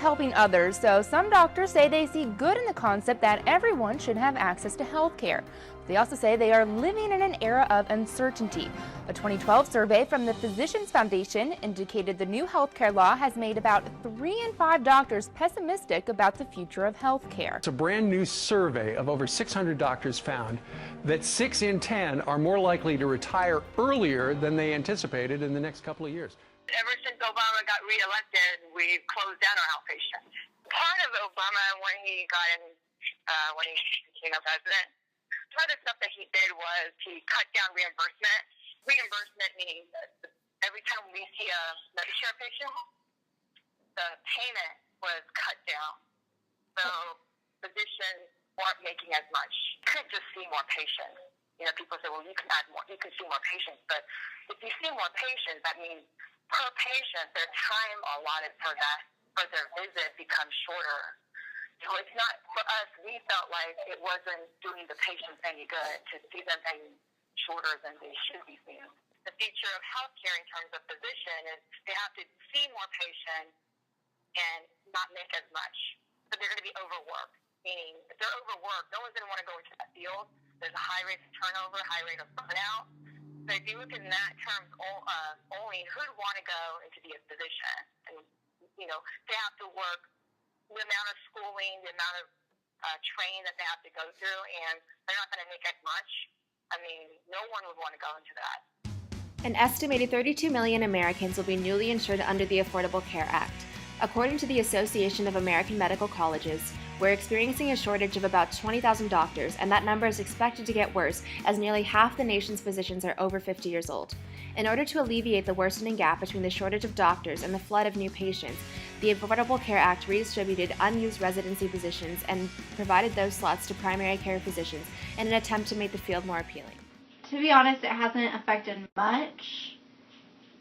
helping others, so some doctors say they see good in the concept that everyone should have access to health care. They also say they are living in an era of uncertainty. A 2012 survey from the Physicians Foundation indicated the new healthcare law has made about 3 in 5 doctors pessimistic about the future of healthcare. A brand new survey of over 600 doctors found that 6 in 10 are more likely to retire earlier than they anticipated in the next couple of years. Ever since Obama got reelected, we've closed down our outpatient. Part of Obama, when he became a president, part of the stuff that he did was he cut down reimbursement. Reimbursement meaning that every time we see a Medicare patient, the payment was cut down. So physicians weren't making as much. You couldn't just see more patients. You know, people say, well, you can add more, you can see more patients. But if you see more patients, that means per patient, their time allotted for their visit becomes shorter. So it's not, for us, we felt like it wasn't doing the patients any good to see them being shorter than they should be seen. The future of healthcare in terms of physician is they have to see more patients and not make as much. So they're going to be overworked, meaning if they're overworked, no one's going to want to go into that field. There's a high rate of turnover, high rate of burnout. So if you look in that terms only, who'd want to go and to be a physician? And, you know, they have to work the amount of schooling, the amount of training that they have to go through, and they're not going to make as much. I mean, no one would want to go into that. An estimated 32 million Americans will be newly insured under the Affordable Care Act. According to the Association of American Medical Colleges, we're experiencing a shortage of about 20,000 doctors, and that number is expected to get worse as nearly half the nation's physicians are over 50 years old. In order to alleviate the worsening gap between the shortage of doctors and the flood of new patients, the Affordable Care Act redistributed unused residency positions and provided those slots to primary care physicians in an attempt to make the field more appealing. To be honest, it hasn't affected much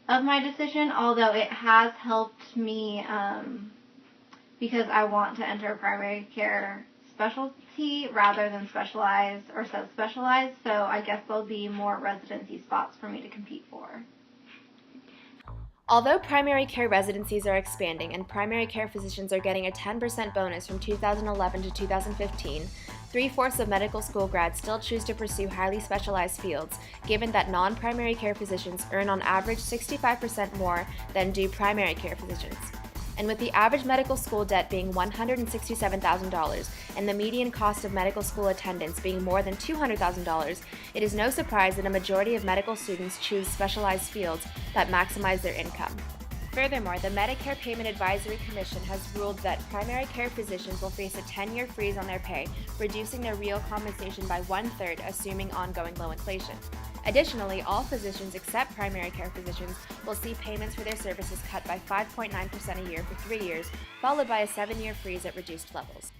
of my decision, although it has helped me because I want to enter a primary care specialty rather than specialized or subspecialized, so I guess there'll be more residency spots for me to compete for. Although primary care residencies are expanding and primary care physicians are getting a 10% bonus from 2011 to 2015, 3/4 of medical school grads still choose to pursue highly specialized fields, given that non-primary care physicians earn on average 65% more than do primary care physicians. And with the average medical school debt being $167,000 and the median cost of medical school attendance being more than $200,000, it is no surprise that a majority of medical students choose specialized fields that maximize their income. Furthermore, the Medicare Payment Advisory Commission has ruled that primary care physicians will face a 10-year freeze on their pay, reducing their real compensation by 1/3, assuming ongoing low inflation. Additionally, all physicians except primary care physicians will see payments for their services cut by 5.9% a year for 3 years, followed by a 7-year freeze at reduced levels.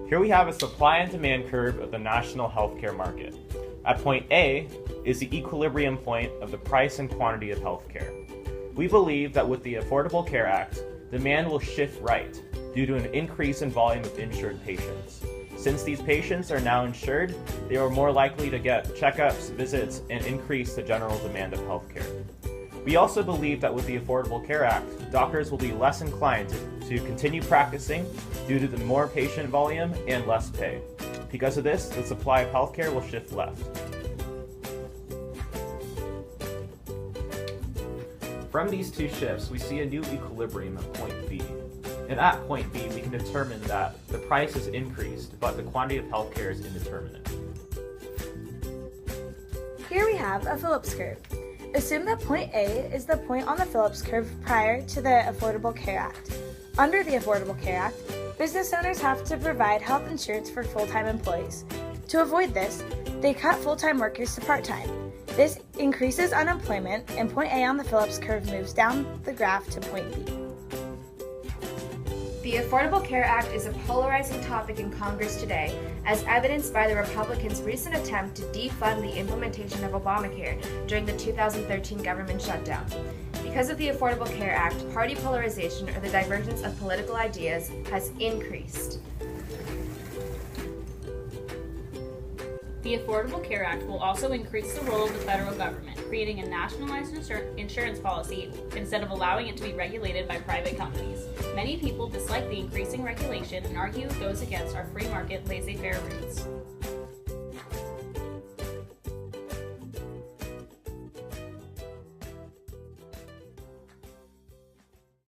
Here we have a supply and demand curve of the national healthcare market. At point A is the equilibrium point of the price and quantity of healthcare. We believe that with the Affordable Care Act, demand will shift right due to an increase in volume of insured patients. Since these patients are now insured, they are more likely to get checkups, visits, and increase the general demand of healthcare. We also believe that with the Affordable Care Act, doctors will be less inclined to continue practicing due to the more patient volume and less pay. Because of this, the supply of healthcare will shift left. From these two shifts, we see a new equilibrium at point B. And at point B, we can determine that the price is increased, but the quantity of healthcare is indeterminate. Here we have a Phillips curve. Assume that point A is the point on the Phillips curve prior to the Affordable Care Act. Under the Affordable Care Act, business owners have to provide health insurance for full-time employees. To avoid this, they cut full-time workers to part-time. This increases unemployment, and point A on the Phillips curve moves down the graph to point B. The Affordable Care Act is a polarizing topic in Congress today, as evidenced by the Republicans' recent attempt to defund the implementation of Obamacare during the 2013 government shutdown. Because of the Affordable Care Act, party polarization, or the divergence of political ideas, has increased. The Affordable Care Act will also increase the role of the federal government, creating a nationalized insurance policy instead of allowing it to be regulated by private companies. Many people dislike the increasing regulation and argue it goes against our free market laissez-faire roots.